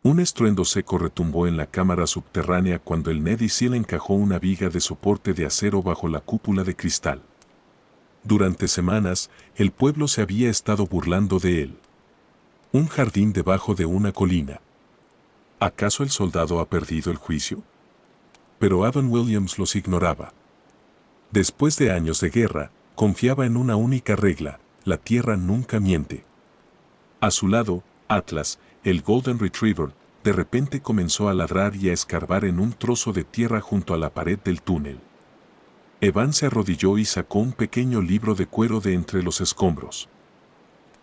Un estruendo seco retumbó en la cámara subterránea cuando el Navy SEAL encajó una viga de soporte de acero bajo la cúpula de cristal. Durante semanas, el pueblo se había estado burlando de él. Un jardín debajo de una colina. ¿Acaso el soldado ha perdido el juicio? Pero Evan Williams los ignoraba. Después de años de guerra, confiaba en una única regla: la tierra nunca miente. A su lado, Atlas, el Golden Retriever, de repente comenzó a ladrar y a escarbar en un trozo de tierra junto a la pared del túnel. Evan se arrodilló y sacó un pequeño libro de cuero de entre los escombros.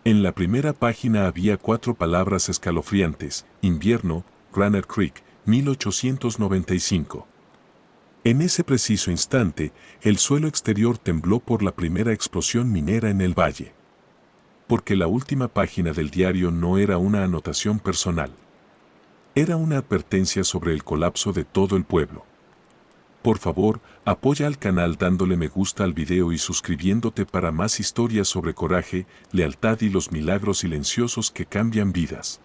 En la primera página había 4 palabras escalofriantes: invierno, Granite Creek, 1895. En ese preciso instante, el suelo exterior tembló por la primera explosión minera en el valle. Porque la última página del diario no era una anotación personal. Era una advertencia sobre el colapso de todo el pueblo. Por favor, apoya al canal dándole me gusta al video y suscribiéndote para más historias sobre coraje, lealtad y los milagros silenciosos que cambian vidas.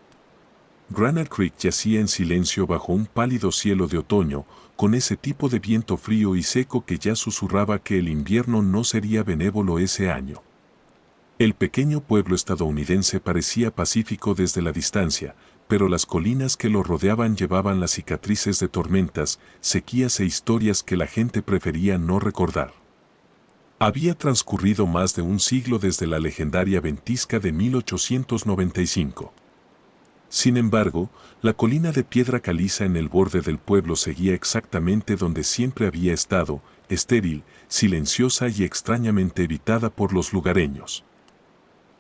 Granite Creek yacía en silencio bajo un pálido cielo de otoño, con ese tipo de viento frío y seco que ya susurraba que el invierno no sería benévolo ese año. El pequeño pueblo estadounidense parecía pacífico desde la distancia, pero las colinas que lo rodeaban llevaban las cicatrices de tormentas, sequías e historias que la gente prefería no recordar. Había transcurrido más de un siglo desde la legendaria ventisca de 1895. Sin embargo, la colina de piedra caliza en el borde del pueblo seguía exactamente donde siempre había estado, estéril, silenciosa y extrañamente evitada por los lugareños.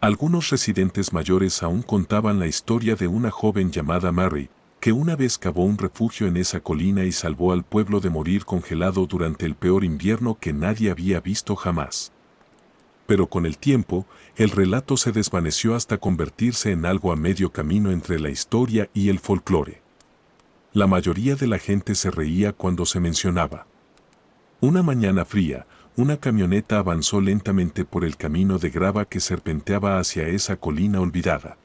Algunos residentes mayores aún contaban la historia de una joven llamada Mary, que una vez cavó un refugio en esa colina y salvó al pueblo de morir congelado durante el peor invierno que nadie había visto jamás. Pero con el tiempo, el relato se desvaneció hasta convertirse en algo a medio camino entre la historia y el folclore. La mayoría de la gente se reía cuando se mencionaba. Una mañana fría, una camioneta avanzó lentamente por el camino de grava que serpenteaba hacia esa colina olvidada.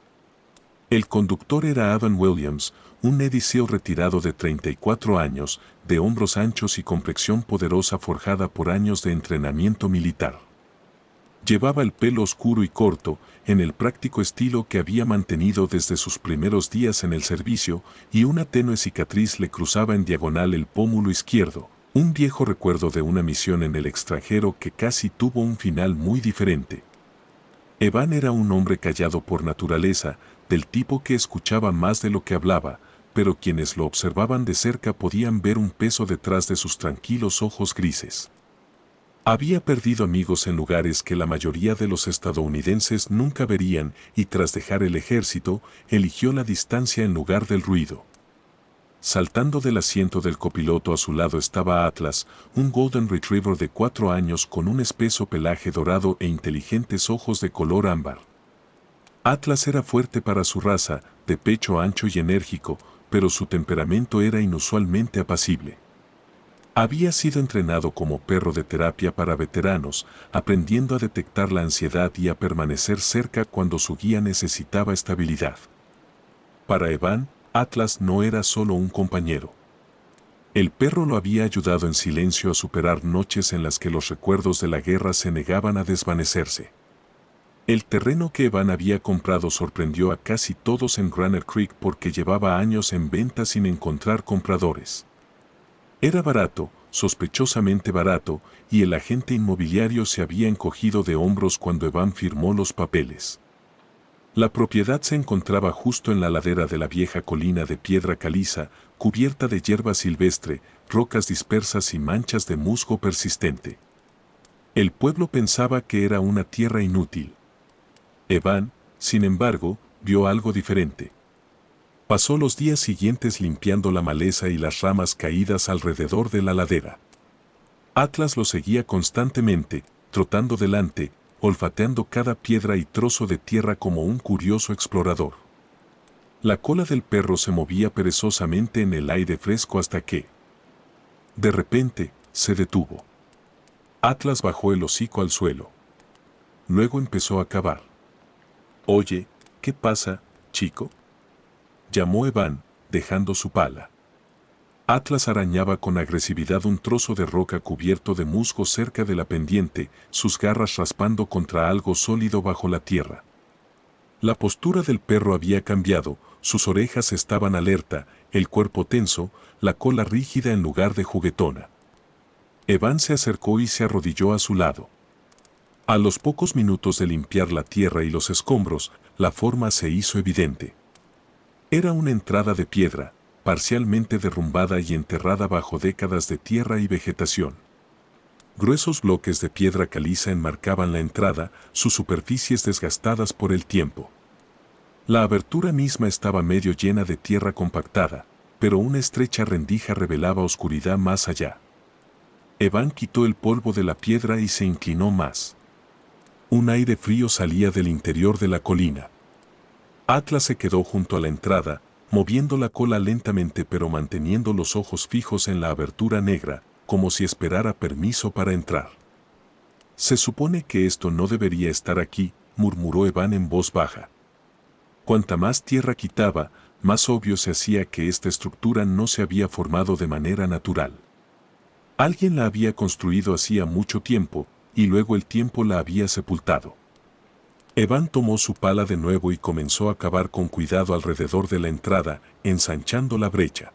El conductor era Evan Williams, un Navy SEAL retirado de 34 años, de hombros anchos y complexión poderosa forjada por años de entrenamiento militar. Llevaba el pelo oscuro y corto, en el práctico estilo que había mantenido desde sus primeros días en el servicio, y una tenue cicatriz le cruzaba en diagonal el pómulo izquierdo, un viejo recuerdo de una misión en el extranjero que casi tuvo un final muy diferente. Evan era un hombre callado por naturaleza, del tipo que escuchaba más de lo que hablaba, pero quienes lo observaban de cerca podían ver un peso detrás de sus tranquilos ojos grises. Había perdido amigos en lugares que la mayoría de los estadounidenses nunca verían y tras dejar el ejército, eligió la distancia en lugar del ruido. Saltando del asiento del copiloto a su lado estaba Atlas, un Golden Retriever de 4 años con un espeso pelaje dorado e inteligentes ojos de color ámbar. Atlas era fuerte para su raza, de pecho ancho y enérgico, pero su temperamento era inusualmente apacible. Había sido entrenado como perro de terapia para veteranos, aprendiendo a detectar la ansiedad y a permanecer cerca cuando su guía necesitaba estabilidad. Para Evan, Atlas no era solo un compañero. El perro lo había ayudado en silencio a superar noches en las que los recuerdos de la guerra se negaban a desvanecerse. El terreno que Evan había comprado sorprendió a casi todos en Granite Creek porque llevaba años en venta sin encontrar compradores. Era barato, sospechosamente barato, y el agente inmobiliario se había encogido de hombros cuando Evan firmó los papeles. La propiedad se encontraba justo en la ladera de la vieja colina de piedra caliza, cubierta de hierba silvestre, rocas dispersas y manchas de musgo persistente. El pueblo pensaba que era una tierra inútil. Evan, sin embargo, vio algo diferente. Pasó los días siguientes limpiando la maleza y las ramas caídas alrededor de la ladera. Atlas lo seguía constantemente, trotando delante, olfateando cada piedra y trozo de tierra como un curioso explorador. La cola del perro se movía perezosamente en el aire fresco hasta que, de repente, se detuvo. Atlas bajó el hocico al suelo. Luego empezó a cavar. «Oye, ¿qué pasa, chico?», llamó Evan, dejando su pala. Atlas arañaba con agresividad un trozo de roca cubierto de musgo cerca de la pendiente, sus garras raspando contra algo sólido bajo la tierra. La postura del perro había cambiado, sus orejas estaban alerta, el cuerpo tenso, la cola rígida en lugar de juguetona. Evan se acercó y se arrodilló a su lado. A los pocos minutos de limpiar la tierra y los escombros, la forma se hizo evidente. Era una entrada de piedra, parcialmente derrumbada y enterrada bajo décadas de tierra y vegetación. Gruesos bloques de piedra caliza enmarcaban la entrada, sus superficies desgastadas por el tiempo. La abertura misma estaba medio llena de tierra compactada, pero una estrecha rendija revelaba oscuridad más allá. Evan quitó el polvo de la piedra y se inclinó más. Un aire frío salía del interior de la colina. Atlas se quedó junto a la entrada, moviendo la cola lentamente pero manteniendo los ojos fijos en la abertura negra, como si esperara permiso para entrar. Se supone que esto no debería estar aquí, murmuró Evan en voz baja. Cuanta más tierra quitaba, más obvio se hacía que esta estructura no se había formado de manera natural. Alguien la había construido hacía mucho tiempo, y luego el tiempo la había sepultado. Evan tomó su pala de nuevo y comenzó a cavar con cuidado alrededor de la entrada, ensanchando la brecha.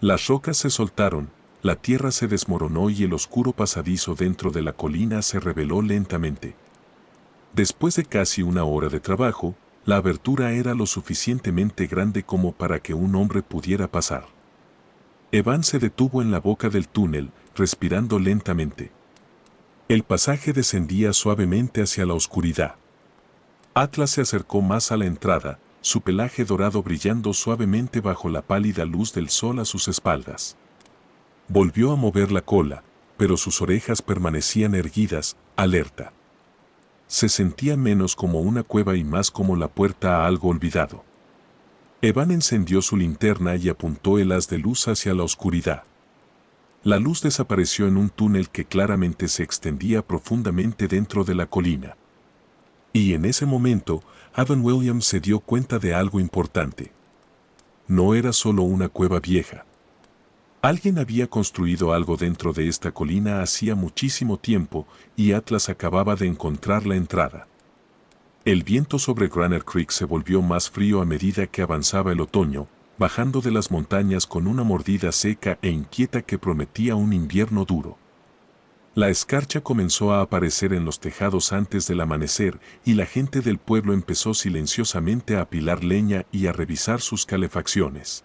Las rocas se soltaron, la tierra se desmoronó y el oscuro pasadizo dentro de la colina se reveló lentamente. Después de casi una hora de trabajo, la abertura era lo suficientemente grande como para que un hombre pudiera pasar. Evan se detuvo en la boca del túnel, respirando lentamente. El pasaje descendía suavemente hacia la oscuridad. Atlas se acercó más a la entrada, su pelaje dorado brillando suavemente bajo la pálida luz del sol a sus espaldas. Volvió a mover la cola, pero sus orejas permanecían erguidas, alerta. Se sentía menos como una cueva y más como la puerta a algo olvidado. Evan encendió su linterna y apuntó el haz de luz hacia la oscuridad. La luz desapareció en un túnel que claramente se extendía profundamente dentro de la colina. Y en ese momento, Evan Williams se dio cuenta de algo importante. No era solo una cueva vieja. Alguien había construido algo dentro de esta colina hacía muchísimo tiempo y Atlas acababa de encontrar la entrada. El viento sobre Granite Creek se volvió más frío a medida que avanzaba el otoño, bajando de las montañas con una mordida seca e inquieta que prometía un invierno duro. La escarcha comenzó a aparecer en los tejados antes del amanecer y la gente del pueblo empezó silenciosamente a apilar leña y a revisar sus calefacciones.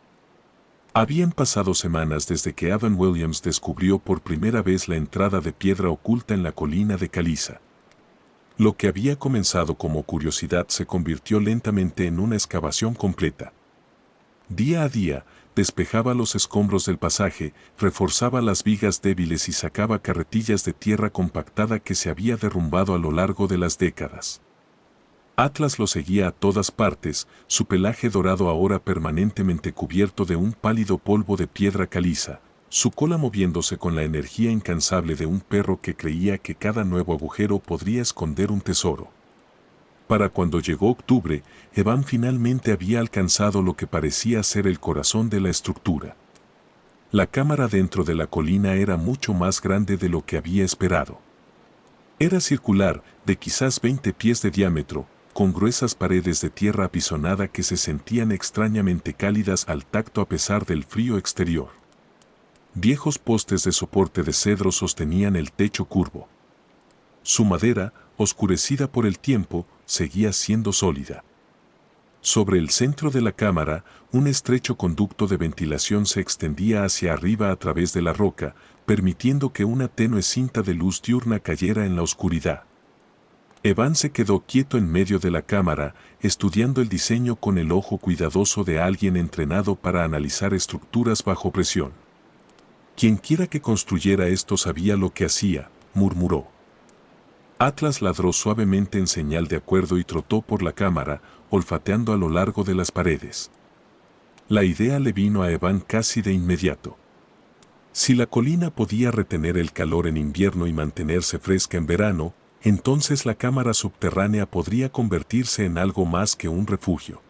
Habían pasado semanas desde que Evan Williams descubrió por primera vez la entrada de piedra oculta en la colina de caliza. Lo que había comenzado como curiosidad se convirtió lentamente en una excavación completa. Día a día, despejaba los escombros del pasaje, reforzaba las vigas débiles y sacaba carretillas de tierra compactada que se había derrumbado a lo largo de las décadas. Atlas lo seguía a todas partes, su pelaje dorado ahora permanentemente cubierto de un pálido polvo de piedra caliza, su cola moviéndose con la energía incansable de un perro que creía que cada nuevo agujero podría esconder un tesoro. Para cuando llegó octubre, Evan finalmente había alcanzado lo que parecía ser el corazón de la estructura. La cámara dentro de la colina era mucho más grande de lo que había esperado. Era circular, de quizás 20 pies de diámetro, con gruesas paredes de tierra apisonada que se sentían extrañamente cálidas al tacto a pesar del frío exterior. Viejos postes de soporte de cedro sostenían el techo curvo. Su madera, oscurecida por el tiempo, seguía siendo sólida. Sobre el centro de la cámara, un estrecho conducto de ventilación se extendía hacia arriba a través de la roca, permitiendo que una tenue cinta de luz diurna cayera en la oscuridad. Evan se quedó quieto en medio de la cámara, estudiando el diseño con el ojo cuidadoso de alguien entrenado para analizar estructuras bajo presión. Quienquiera que construyera esto sabía lo que hacía, murmuró. Atlas ladró suavemente en señal de acuerdo y trotó por la cámara, olfateando a lo largo de las paredes. La idea le vino a Evan casi de inmediato. Si la colina podía retener el calor en invierno y mantenerse fresca en verano, entonces la cámara subterránea podría convertirse en algo más que un refugio.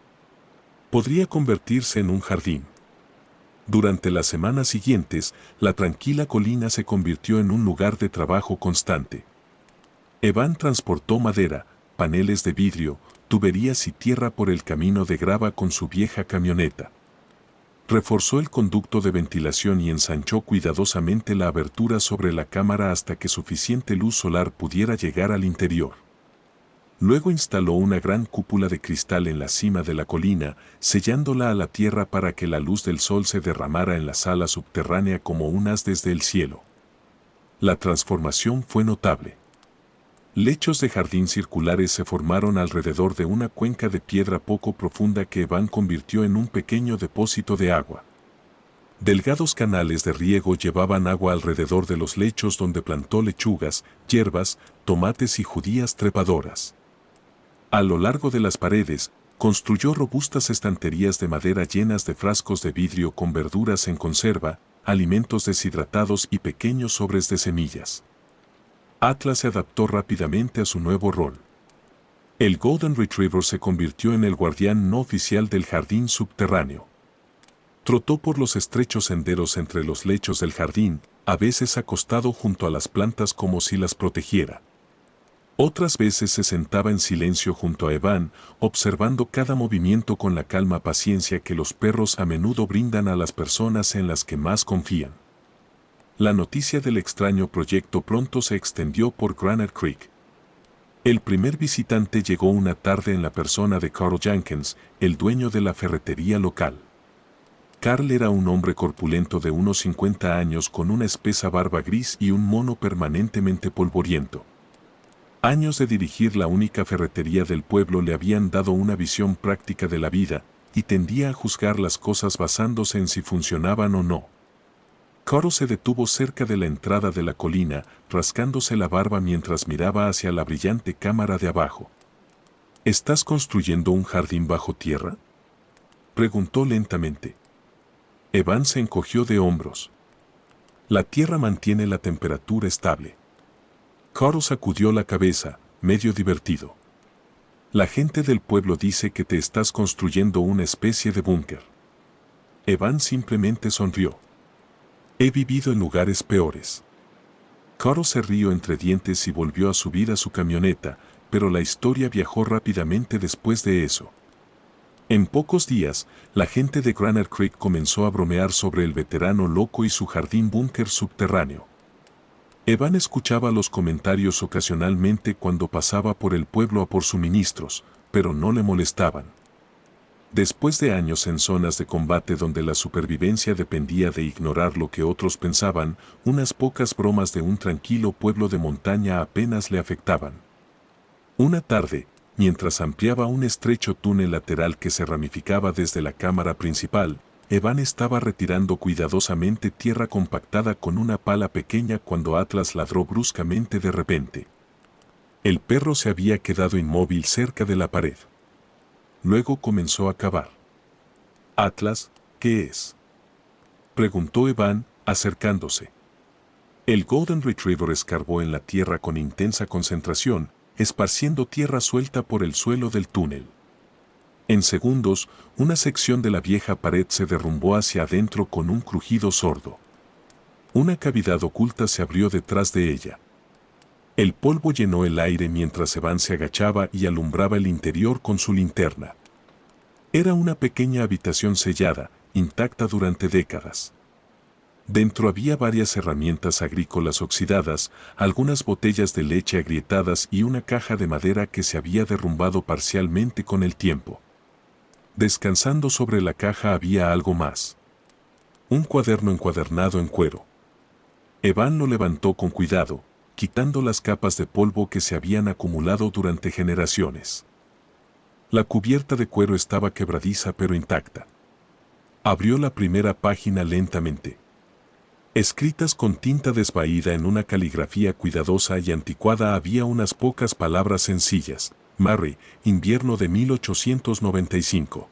Podría convertirse en un jardín. Durante las semanas siguientes, la tranquila colina se convirtió en un lugar de trabajo constante. Evan transportó madera, paneles de vidrio, tuberías y tierra por el camino de grava con su vieja camioneta. Reforzó el conducto de ventilación y ensanchó cuidadosamente la abertura sobre la cámara hasta que suficiente luz solar pudiera llegar al interior. Luego instaló una gran cúpula de cristal en la cima de la colina, sellándola a la tierra para que la luz del sol se derramara en la sala subterránea como un haz desde el cielo. La transformación fue notable. Lechos de jardín circulares se formaron alrededor de una cuenca de piedra poco profunda que Evan convirtió en un pequeño depósito de agua. Delgados canales de riego llevaban agua alrededor de los lechos donde plantó lechugas, hierbas, tomates y judías trepadoras. A lo largo de las paredes, construyó robustas estanterías de madera llenas de frascos de vidrio con verduras en conserva, alimentos deshidratados y pequeños sobres de semillas. Atlas se adaptó rápidamente a su nuevo rol. El Golden Retriever se convirtió en el guardián no oficial del jardín subterráneo. Trotó por los estrechos senderos entre los lechos del jardín, a veces acostado junto a las plantas como si las protegiera. Otras veces se sentaba en silencio junto a Evan, observando cada movimiento con la calma paciencia que los perros a menudo brindan a las personas en las que más confían. La noticia del extraño proyecto pronto se extendió por Granite Creek. El primer visitante llegó una tarde en la persona de Carl Jenkins, el dueño de la ferretería local. Carl era un hombre corpulento de unos 50 años con una espesa barba gris y un mono permanentemente polvoriento. Años de dirigir la única ferretería del pueblo le habían dado una visión práctica de la vida, y tendía a juzgar las cosas basándose en si funcionaban o no. Carl se detuvo cerca de la entrada de la colina, rascándose la barba mientras miraba hacia la brillante cámara de abajo. ¿Estás construyendo un jardín bajo tierra?, preguntó lentamente. Evan se encogió de hombros. La tierra mantiene la temperatura estable. Carl sacudió la cabeza, medio divertido. La gente del pueblo dice que te estás construyendo una especie de búnker. Evan simplemente sonrió. He vivido en lugares peores. Carl se rió entre dientes y volvió a subir a su camioneta, pero la historia viajó rápidamente después de eso. En pocos días, la gente de Granite Creek comenzó a bromear sobre el veterano loco y su jardín búnker subterráneo. Evan escuchaba los comentarios ocasionalmente cuando pasaba por el pueblo a por suministros, pero no le molestaban. Después de años en zonas de combate donde la supervivencia dependía de ignorar lo que otros pensaban, unas pocas bromas de un tranquilo pueblo de montaña apenas le afectaban. Una tarde, mientras ampliaba un estrecho túnel lateral que se ramificaba desde la cámara principal, Evan estaba retirando cuidadosamente tierra compactada con una pala pequeña cuando Atlas ladró bruscamente de repente. El perro se había quedado inmóvil cerca de la pared. Luego comenzó a cavar. «Atlas, ¿qué es?», preguntó Evan, acercándose. El Golden Retriever escarbó en la tierra con intensa concentración, esparciendo tierra suelta por el suelo del túnel. En segundos, una sección de la vieja pared se derrumbó hacia adentro con un crujido sordo. Una cavidad oculta se abrió detrás de ella. El polvo llenó el aire mientras Evan se agachaba y alumbraba el interior con su linterna. Era una pequeña habitación sellada, intacta durante décadas. Dentro había varias herramientas agrícolas oxidadas, algunas botellas de leche agrietadas y una caja de madera que se había derrumbado parcialmente con el tiempo. Descansando sobre la caja había algo más. Un cuaderno encuadernado en cuero. Evan lo levantó con cuidado, quitando las capas de polvo que se habían acumulado durante generaciones. La cubierta de cuero estaba quebradiza pero intacta. Abrió la primera página lentamente. Escritas con tinta desvaída en una caligrafía cuidadosa y anticuada había unas pocas palabras sencillas. Mary, invierno de 1895.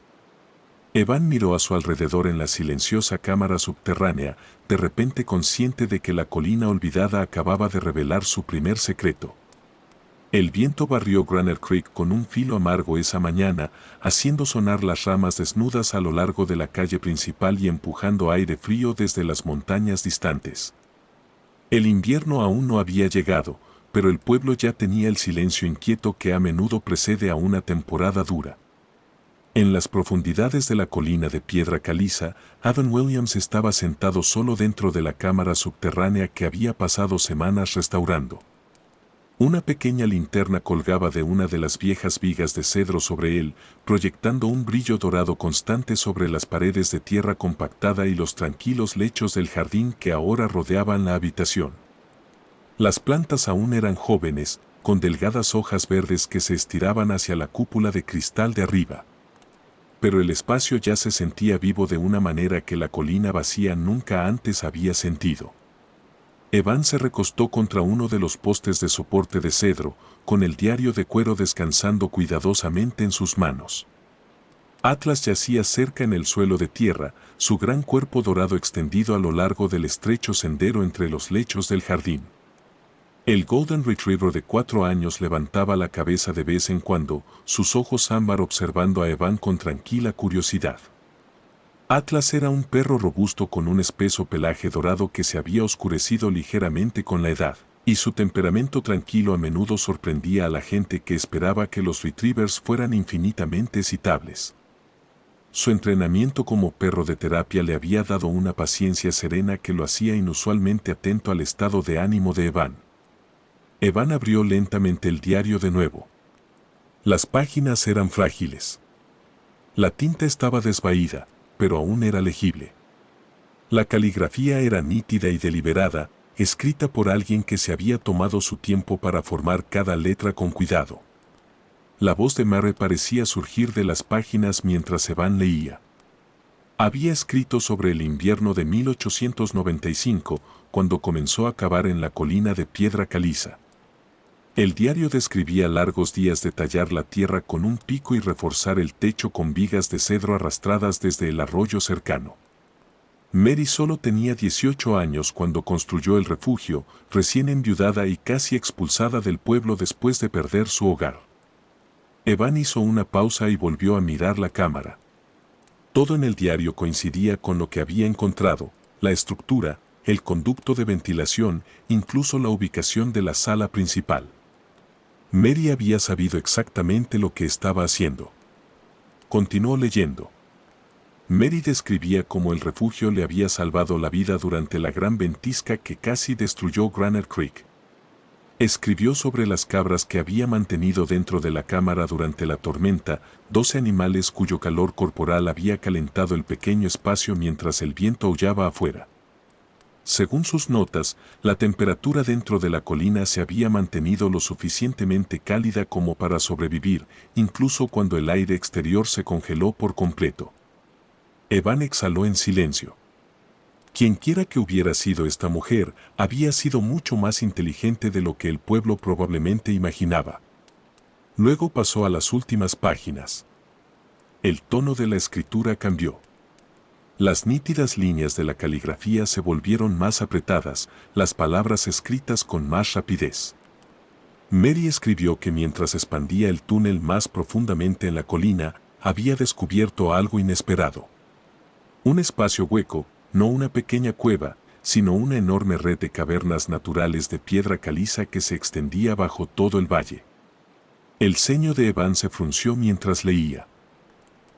Evan miró a su alrededor en la silenciosa cámara subterránea, de repente consciente de que la colina olvidada acababa de revelar su primer secreto. El viento barrió Granite Creek con un filo amargo esa mañana, haciendo sonar las ramas desnudas a lo largo de la calle principal y empujando aire frío desde las montañas distantes. El invierno aún no había llegado, pero el pueblo ya tenía el silencio inquieto que a menudo precede a una temporada dura. En las profundidades de la colina de piedra caliza, Adam Williams estaba sentado solo dentro de la cámara subterránea que había pasado semanas restaurando. Una pequeña linterna colgaba de una de las viejas vigas de cedro sobre él, proyectando un brillo dorado constante sobre las paredes de tierra compactada y los tranquilos lechos del jardín que ahora rodeaban la habitación. Las plantas aún eran jóvenes, con delgadas hojas verdes que se estiraban hacia la cúpula de cristal de arriba. Pero el espacio ya se sentía vivo de una manera que la colina vacía nunca antes había sentido. Evan se recostó contra uno de los postes de soporte de cedro, con el diario de cuero descansando cuidadosamente en sus manos. Atlas yacía cerca en el suelo de tierra, su gran cuerpo dorado extendido a lo largo del estrecho sendero entre los lechos del jardín. El Golden Retriever de 4 años levantaba la cabeza de vez en cuando, sus ojos ámbar observando a Evan con tranquila curiosidad. Atlas era un perro robusto con un espeso pelaje dorado que se había oscurecido ligeramente con la edad, y su temperamento tranquilo a menudo sorprendía a la gente que esperaba que los retrievers fueran infinitamente excitables. Su entrenamiento como perro de terapia le había dado una paciencia serena que lo hacía inusualmente atento al estado de ánimo de Evan. Evan abrió lentamente el diario de nuevo. Las páginas eran frágiles. La tinta estaba desvaída, pero aún era legible. La caligrafía era nítida y deliberada, escrita por alguien que se había tomado su tiempo para formar cada letra con cuidado. La voz de Mary parecía surgir de las páginas mientras Evan leía. Había escrito sobre el invierno de 1895, cuando comenzó a cavar en la colina de piedra caliza. El diario describía largos días de tallar la tierra con un pico y reforzar el techo con vigas de cedro arrastradas desde el arroyo cercano. Mary solo tenía 18 años cuando construyó el refugio, recién enviudada y casi expulsada del pueblo después de perder su hogar. Evan hizo una pausa y volvió a mirar la cámara. Todo en el diario coincidía con lo que había encontrado: la estructura, el conducto de ventilación, incluso la ubicación de la sala principal. Mary había sabido exactamente lo que estaba haciendo. Continuó leyendo. Mary describía cómo el refugio le había salvado la vida durante la gran ventisca que casi destruyó Granite Creek. Escribió sobre las cabras que había mantenido dentro de la cámara durante la tormenta, 12 animales cuyo calor corporal había calentado el pequeño espacio mientras el viento aullaba afuera. Según sus notas, la temperatura dentro de la colina se había mantenido lo suficientemente cálida como para sobrevivir, incluso cuando el aire exterior se congeló por completo. Evan exhaló en silencio. Quienquiera que hubiera sido esta mujer, había sido mucho más inteligente de lo que el pueblo probablemente imaginaba. Luego pasó a las últimas páginas. El tono de la escritura cambió. Las nítidas líneas de la caligrafía se volvieron más apretadas, las palabras escritas con más rapidez. Mary escribió que mientras expandía el túnel más profundamente en la colina, había descubierto algo inesperado. Un espacio hueco, no una pequeña cueva, sino una enorme red de cavernas naturales de piedra caliza que se extendía bajo todo el valle. El ceño de Evan se frunció mientras leía.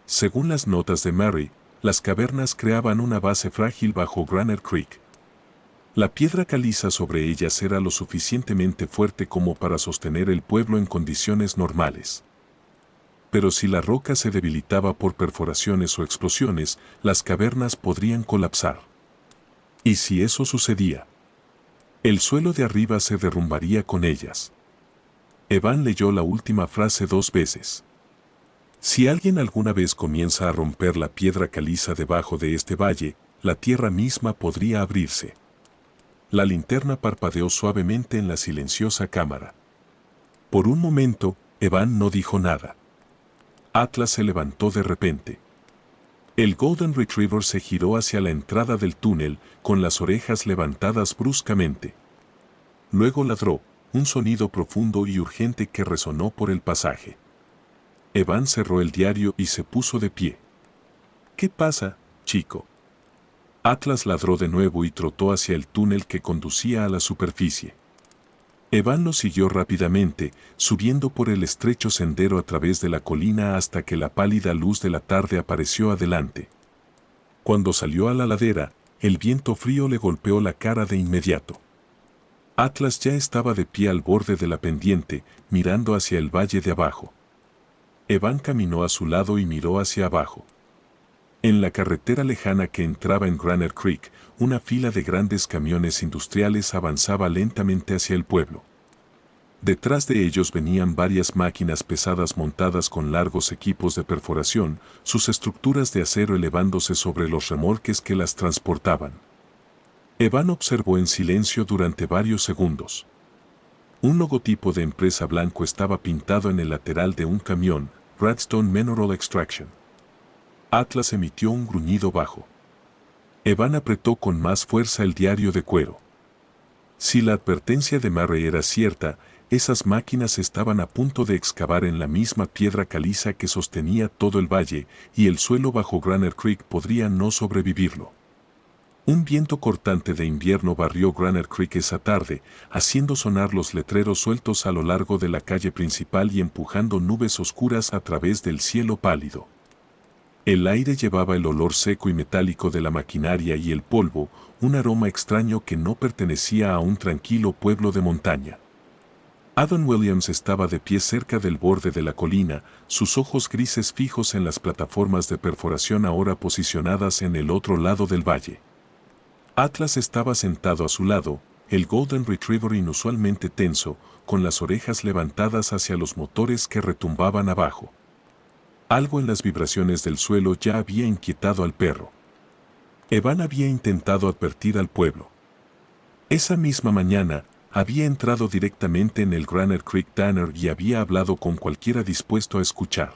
Según las notas de Mary, las cavernas creaban una base frágil bajo Granite Creek. La piedra caliza sobre ellas era lo suficientemente fuerte como para sostener el pueblo en condiciones normales. Pero si la roca se debilitaba por perforaciones o explosiones, las cavernas podrían colapsar. ¿Y si eso sucedía? El suelo de arriba se derrumbaría con ellas. Evan leyó la última frase 2 veces. Si alguien alguna vez comienza a romper la piedra caliza debajo de este valle, la tierra misma podría abrirse. La linterna parpadeó suavemente en la silenciosa cámara. Por un momento, Evan no dijo nada. Atlas se levantó de repente. El Golden Retriever se giró hacia la entrada del túnel, con las orejas levantadas bruscamente. Luego ladró, un sonido profundo y urgente que resonó por el pasaje. Evan cerró el diario y se puso de pie. ¿Qué pasa, chico? Atlas ladró de nuevo y trotó hacia el túnel que conducía a la superficie. Evan lo siguió rápidamente, subiendo por el estrecho sendero a través de la colina hasta que la pálida luz de la tarde apareció adelante. Cuando salió a la ladera, el viento frío le golpeó la cara de inmediato. Atlas ya estaba de pie al borde de la pendiente, mirando hacia el valle de abajo. Evan caminó a su lado y miró hacia abajo. En la carretera lejana que entraba en Granite Creek, una fila de grandes camiones industriales avanzaba lentamente hacia el pueblo. Detrás de ellos venían varias máquinas pesadas montadas con largos equipos de perforación, sus estructuras de acero elevándose sobre los remolques que las transportaban. Evan observó en silencio durante varios segundos. Un logotipo de empresa blanco estaba pintado en el lateral de un camión, Redstone Mineral Extraction. Atlas emitió un gruñido bajo. Evan apretó con más fuerza el diario de cuero. Si la advertencia de Murray era cierta, esas máquinas estaban a punto de excavar en la misma piedra caliza que sostenía todo el valle, y el suelo bajo Granite Creek podría no sobrevivirlo. Un viento cortante de invierno barrió Granite Creek esa tarde, haciendo sonar los letreros sueltos a lo largo de la calle principal y empujando nubes oscuras a través del cielo pálido. El aire llevaba el olor seco y metálico de la maquinaria y el polvo, un aroma extraño que no pertenecía a un tranquilo pueblo de montaña. Adam Williams estaba de pie cerca del borde de la colina, sus ojos grises fijos en las plataformas de perforación ahora posicionadas en el otro lado del valle. Atlas estaba sentado a su lado, el Golden Retriever inusualmente tenso, con las orejas levantadas hacia los motores que retumbaban abajo. Algo en las vibraciones del suelo ya había inquietado al perro. Evan había intentado advertir al pueblo. Esa misma mañana, había entrado directamente en el Granite Creek Diner y había hablado con cualquiera dispuesto a escuchar.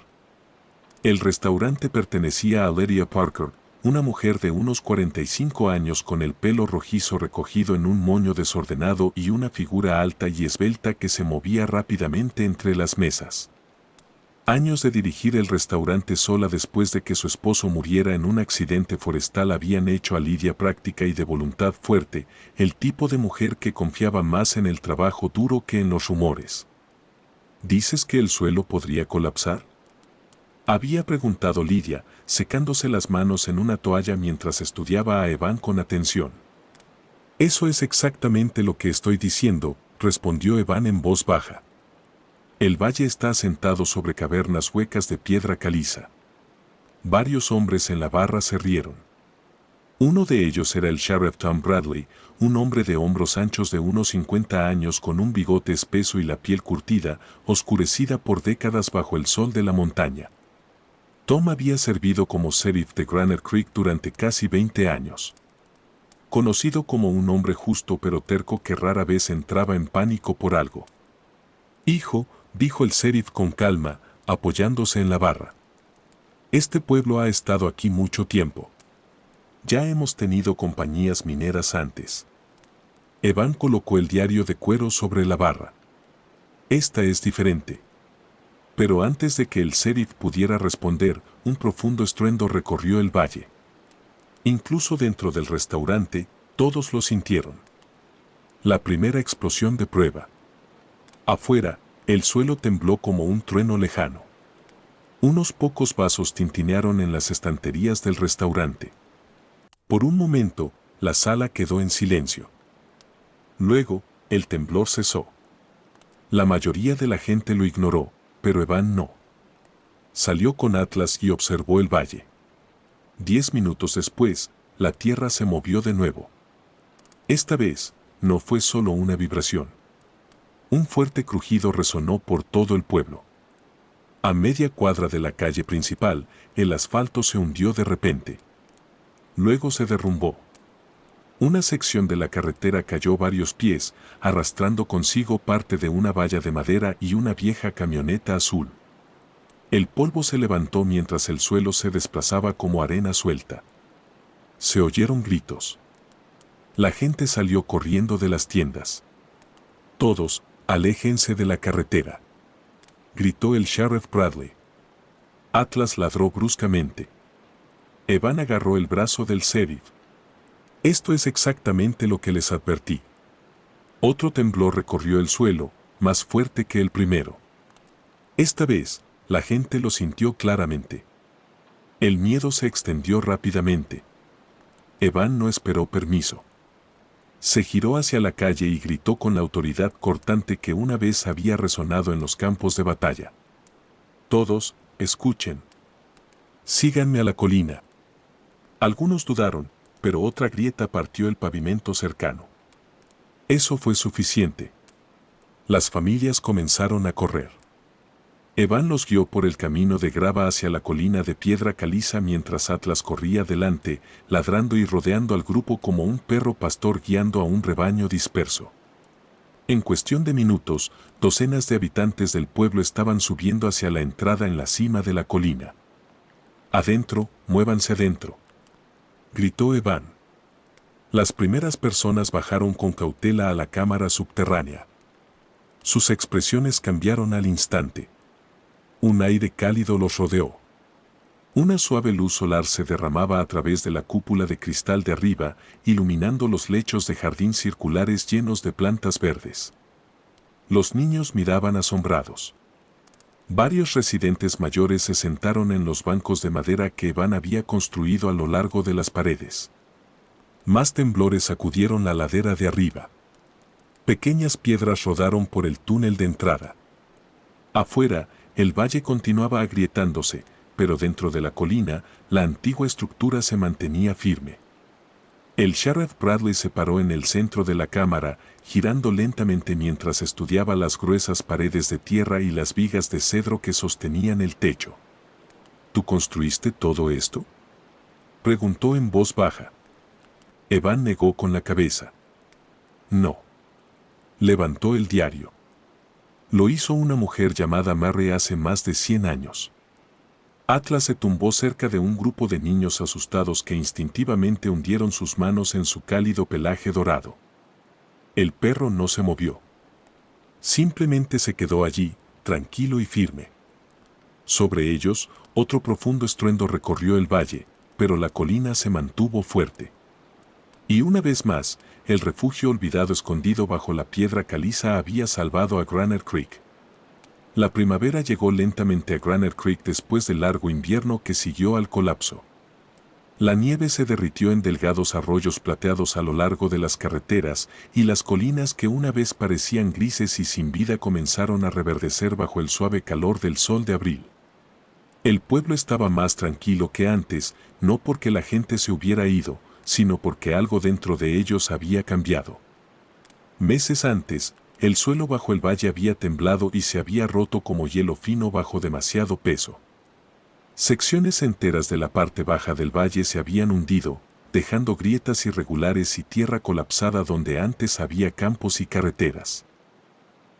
El restaurante pertenecía a Lydia Parker, una mujer de unos 45 años con el pelo rojizo recogido en un moño desordenado y una figura alta y esbelta que se movía rápidamente entre las mesas. Años de dirigir el restaurante sola después de que su esposo muriera en un accidente forestal habían hecho a Lydia práctica y de voluntad fuerte, el tipo de mujer que confiaba más en el trabajo duro que en los rumores. ¿Dices que el suelo podría colapsar?, había preguntado Lydia, secándose las manos en una toalla mientras estudiaba a Evan con atención. Eso es exactamente lo que estoy diciendo, respondió Evan en voz baja. El valle está asentado sobre cavernas huecas de piedra caliza. Varios hombres en la barra se rieron. Uno de ellos era el sheriff Tom Bradley, un hombre de hombros anchos de unos 50 años con un bigote espeso y la piel curtida, oscurecida por décadas bajo el sol de la montaña. Tom había servido como sheriff de Granite Creek durante casi 20 años. Conocido como un hombre justo pero terco que rara vez entraba en pánico por algo. Hijo, dijo el sheriff con calma, apoyándose en la barra. Este pueblo ha estado aquí mucho tiempo. Ya hemos tenido compañías mineras antes. Evan colocó el diario de cuero sobre la barra. Esta es diferente. Pero antes de que el sheriff pudiera responder, un profundo estruendo recorrió el valle. Incluso dentro del restaurante, todos lo sintieron. La primera explosión de prueba. Afuera, el suelo tembló como un trueno lejano. Unos pocos vasos tintinearon en las estanterías del restaurante. Por un momento, la sala quedó en silencio. Luego, el temblor cesó. La mayoría de la gente lo ignoró, pero Evan no. Salió con Atlas y observó el valle. 10 minutos después, la tierra se movió de nuevo. Esta vez, no fue solo una vibración. Un fuerte crujido resonó por todo el pueblo. A media cuadra de la calle principal, el asfalto se hundió de repente. Luego se derrumbó. Una sección de la carretera cayó varios pies, arrastrando consigo parte de una valla de madera y una vieja camioneta azul. El polvo se levantó mientras el suelo se desplazaba como arena suelta. Se oyeron gritos. La gente salió corriendo de las tiendas. Todos, Aléjense de la carretera, gritó el sheriff Bradley. Atlas ladró bruscamente. Evan agarró el brazo del sheriff. Esto es exactamente lo que les advertí. Otro temblor recorrió el suelo, más fuerte que el primero. Esta vez, la gente lo sintió claramente. El miedo se extendió rápidamente. Evan no esperó permiso. Se giró hacia la calle y gritó con la autoridad cortante que una vez había resonado en los campos de batalla. Todos, escuchen. Síganme a la colina. Algunos dudaron, pero otra grieta partió el pavimento cercano. Eso fue suficiente. Las familias comenzaron a correr. Evan los guió por el camino de grava hacia la colina de piedra caliza mientras Atlas corría delante, ladrando y rodeando al grupo como un perro pastor guiando a un rebaño disperso. En cuestión de minutos, docenas de habitantes del pueblo estaban subiendo hacia la entrada en la cima de la colina. «Adentro, muévanse adentro», gritó Evan. Las primeras personas bajaron con cautela a la cámara subterránea. Sus expresiones cambiaron al instante. Un aire cálido los rodeó. Una suave luz solar se derramaba a través de la cúpula de cristal de arriba, iluminando los lechos de jardín circulares llenos de plantas verdes. Los niños miraban asombrados. Varios residentes mayores se sentaron en los bancos de madera que Evan había construido a lo largo de las paredes. Más temblores sacudieron la ladera de arriba. Pequeñas piedras rodaron por el túnel de entrada. Afuera, el valle continuaba agrietándose, pero dentro de la colina, la antigua estructura se mantenía firme. El sheriff Bradley se paró en el centro de la cámara, girando lentamente mientras estudiaba las gruesas paredes de tierra y las vigas de cedro que sostenían el techo. ¿Tú construiste todo esto?, preguntó en voz baja. Evan negó con la cabeza. No. Levantó el diario. Lo hizo una mujer llamada Mary hace más de 100 años. Atlas se tumbó cerca de un grupo de niños asustados que instintivamente hundieron sus manos en su cálido pelaje dorado. El perro no se movió. Simplemente se quedó allí, tranquilo y firme. Sobre ellos, otro profundo estruendo recorrió el valle, pero la colina se mantuvo fuerte. Y una vez más, el refugio olvidado escondido bajo la piedra caliza había salvado a Granite Creek. La primavera llegó lentamente a Granite Creek después del largo invierno que siguió al colapso. La nieve se derritió en delgados arroyos plateados a lo largo de las carreteras, y las colinas que una vez parecían grises y sin vida comenzaron a reverdecer bajo el suave calor del sol de abril. El pueblo estaba más tranquilo que antes, no porque la gente se hubiera ido, sino porque algo dentro de ellos había cambiado. Meses antes, el suelo bajo el valle había temblado y se había roto como hielo fino bajo demasiado peso. Secciones enteras de la parte baja del valle se habían hundido, dejando grietas irregulares y tierra colapsada donde antes había campos y carreteras.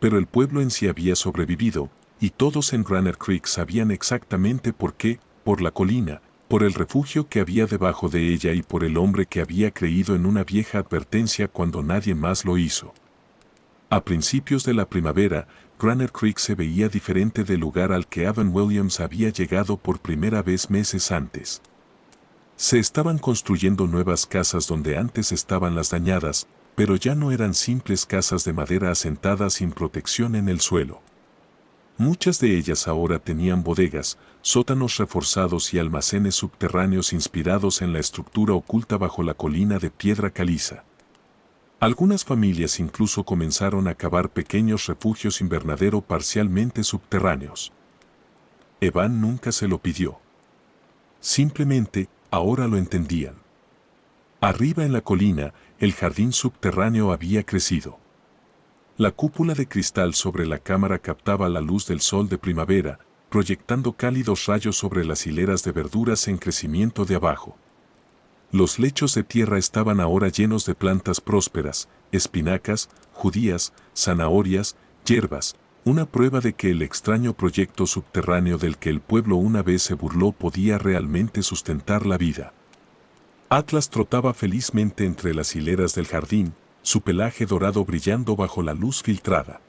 Pero el pueblo en sí había sobrevivido, y todos en Granite Creek sabían exactamente por qué, por la colina, por el refugio que había debajo de ella y por el hombre que había creído en una vieja advertencia cuando nadie más lo hizo. A principios de la primavera, Granite Creek se veía diferente del lugar al que Evan Williams había llegado por primera vez meses antes. Se estaban construyendo nuevas casas donde antes estaban las dañadas, pero ya no eran simples casas de madera asentadas sin protección en el suelo. Muchas de ellas ahora tenían bodegas, sótanos reforzados y almacenes subterráneos inspirados en la estructura oculta bajo la colina de piedra caliza. Algunas familias incluso comenzaron a cavar pequeños refugios invernadero parcialmente subterráneos. Evan nunca se lo pidió. Simplemente, ahora lo entendían. Arriba en la colina, el jardín subterráneo había crecido. La cúpula de cristal sobre la cámara captaba la luz del sol de primavera, proyectando cálidos rayos sobre las hileras de verduras en crecimiento de abajo. Los lechos de tierra estaban ahora llenos de plantas prósperas, espinacas, judías, zanahorias, hierbas, una prueba de que el extraño proyecto subterráneo del que el pueblo una vez se burló podía realmente sustentar la vida. Atlas trotaba felizmente entre las hileras del jardín, su pelaje dorado brillando bajo la luz filtrada.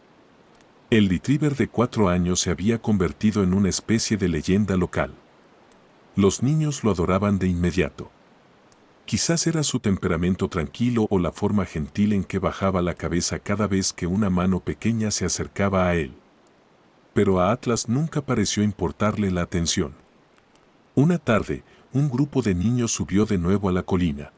El retriever de 4 años se había convertido en una especie de leyenda local. Los niños lo adoraban de inmediato. Quizás era su temperamento tranquilo o la forma gentil en que bajaba la cabeza cada vez que una mano pequeña se acercaba a él. Pero a Atlas nunca pareció importarle la atención. Una tarde, un grupo de niños subió de nuevo a la colina.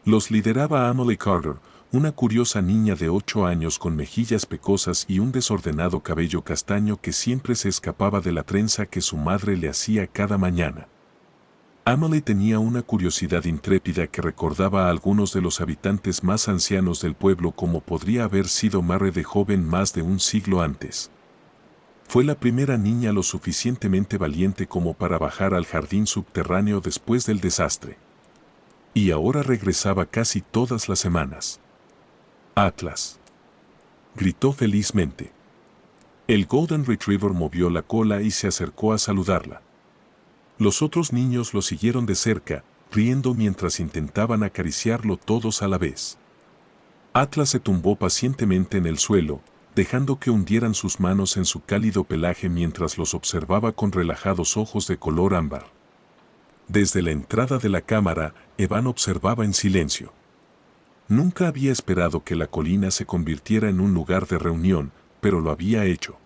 Los lideraba Emily Carter, una curiosa niña de 8 años con mejillas pecosas y un desordenado cabello castaño que siempre se escapaba de la trenza que su madre le hacía cada mañana. Emily tenía una curiosidad intrépida que recordaba a algunos de los habitantes más ancianos del pueblo como podría haber sido Mary de joven más de un siglo antes. Fue la primera niña lo suficientemente valiente como para bajar al jardín subterráneo después del desastre. Y ahora regresaba casi todas las semanas. Atlas, gritó felizmente. El Golden Retriever movió la cola y se acercó a saludarla. Los otros niños lo siguieron de cerca, riendo mientras intentaban acariciarlo todos a la vez. Atlas se tumbó pacientemente en el suelo, dejando que hundieran sus manos en su cálido pelaje mientras los observaba con relajados ojos de color ámbar. Desde la entrada de la cámara, Evan observaba en silencio. Nunca había esperado que la colina se convirtiera en un lugar de reunión, pero lo había hecho.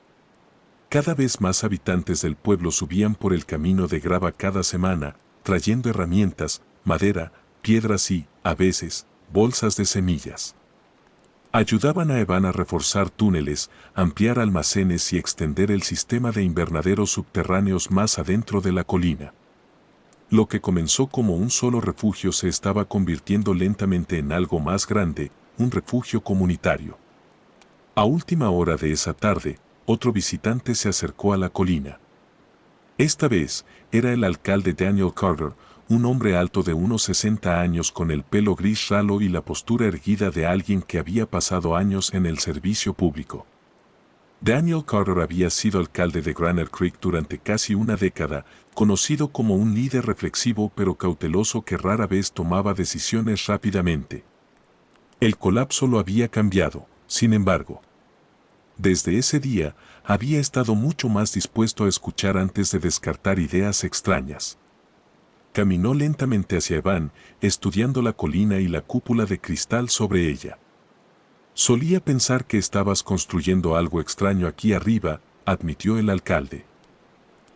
Cada vez más habitantes del pueblo subían por el camino de grava cada semana, trayendo herramientas, madera, piedras y, a veces, bolsas de semillas. Ayudaban a Evan a reforzar túneles, ampliar almacenes y extender el sistema de invernaderos subterráneos más adentro de la colina. Lo que comenzó como un solo refugio se estaba convirtiendo lentamente en algo más grande, un refugio comunitario. A última hora de esa tarde, otro visitante se acercó a la colina. Esta vez, era el alcalde Daniel Carter, un hombre alto de unos 60 años con el pelo gris ralo y la postura erguida de alguien que había pasado años en el servicio público. Daniel Carter había sido alcalde de Granite Creek durante casi una década, conocido como un líder reflexivo pero cauteloso que rara vez tomaba decisiones rápidamente. El colapso lo había cambiado, sin embargo. Desde ese día, había estado mucho más dispuesto a escuchar antes de descartar ideas extrañas. Caminó lentamente hacia Evan, estudiando la colina y la cúpula de cristal sobre ella. Solía pensar que estabas construyendo algo extraño aquí arriba, admitió el alcalde.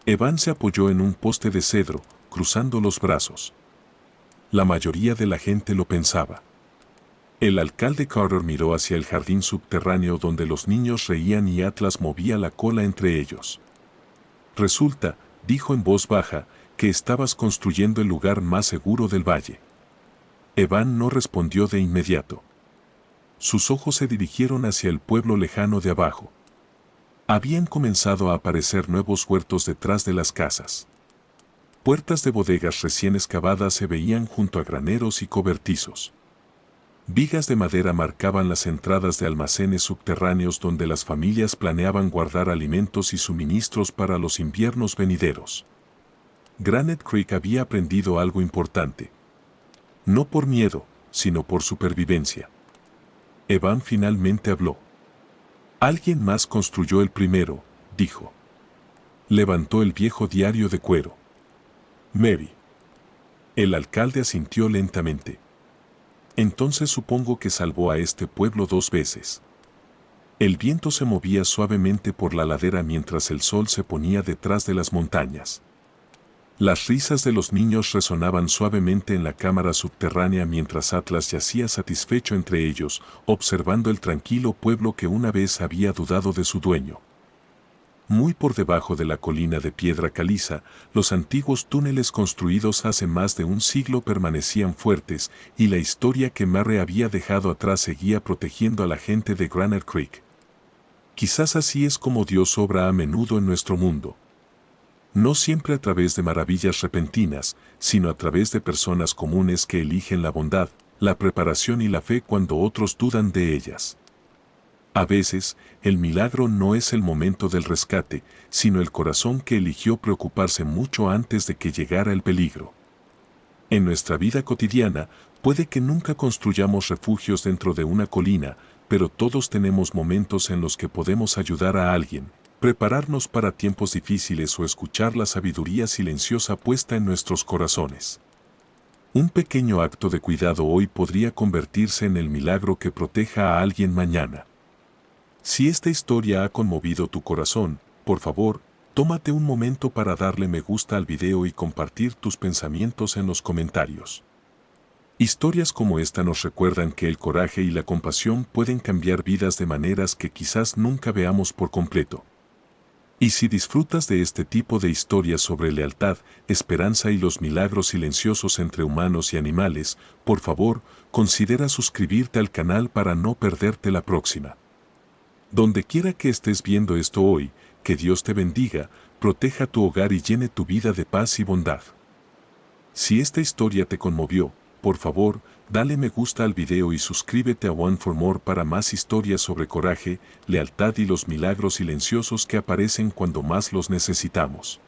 Evan se apoyó en un poste de cedro, cruzando los brazos. La mayoría de la gente lo pensaba. El alcalde Carter miró hacia el jardín subterráneo donde los niños reían y Atlas movía la cola entre ellos. Resulta, dijo en voz baja, que estabas construyendo el lugar más seguro del valle. Evan no respondió de inmediato. Sus ojos se dirigieron hacia el pueblo lejano de abajo. Habían comenzado a aparecer nuevos huertos detrás de las casas. Puertas de bodegas recién excavadas se veían junto a graneros y cobertizos. Vigas de madera marcaban las entradas de almacenes subterráneos donde las familias planeaban guardar alimentos y suministros para los inviernos venideros. Granite Creek había aprendido algo importante. No por miedo, sino por supervivencia. Evan finalmente habló. Alguien más construyó el primero, dijo. Levantó el viejo diario de cuero. Mary. El alcalde asintió lentamente. Entonces supongo que salvó a este pueblo 2 veces. El viento se movía suavemente por la ladera mientras el sol se ponía detrás de las montañas. Las risas de los niños resonaban suavemente en la cámara subterránea mientras Atlas yacía satisfecho entre ellos, observando el tranquilo pueblo que una vez había dudado de su dueño. Muy por debajo de la colina de piedra caliza, los antiguos túneles construidos hace más de un siglo permanecían fuertes, y la historia que Mary había dejado atrás seguía protegiendo a la gente de Granite Creek. Quizás así es como Dios obra a menudo en nuestro mundo. No siempre a través de maravillas repentinas, sino a través de personas comunes que eligen la bondad, la preparación y la fe cuando otros dudan de ellas. A veces, el milagro no es el momento del rescate, sino el corazón que eligió preocuparse mucho antes de que llegara el peligro. En nuestra vida cotidiana, puede que nunca construyamos refugios dentro de una colina, pero todos tenemos momentos en los que podemos ayudar a alguien, prepararnos para tiempos difíciles o escuchar la sabiduría silenciosa puesta en nuestros corazones. Un pequeño acto de cuidado hoy podría convertirse en el milagro que proteja a alguien mañana. Si esta historia ha conmovido tu corazón, por favor, tómate un momento para darle me gusta al video y compartir tus pensamientos en los comentarios. Historias como esta nos recuerdan que el coraje y la compasión pueden cambiar vidas de maneras que quizás nunca veamos por completo. Y si disfrutas de este tipo de historias sobre lealtad, esperanza y los milagros silenciosos entre humanos y animales, por favor, considera suscribirte al canal para no perderte la próxima. Donde quiera que estés viendo esto hoy, que Dios te bendiga, proteja tu hogar y llene tu vida de paz y bondad. Si esta historia te conmovió, por favor, dale me gusta al video y suscríbete a One for More para más historias sobre coraje, lealtad y los milagros silenciosos que aparecen cuando más los necesitamos.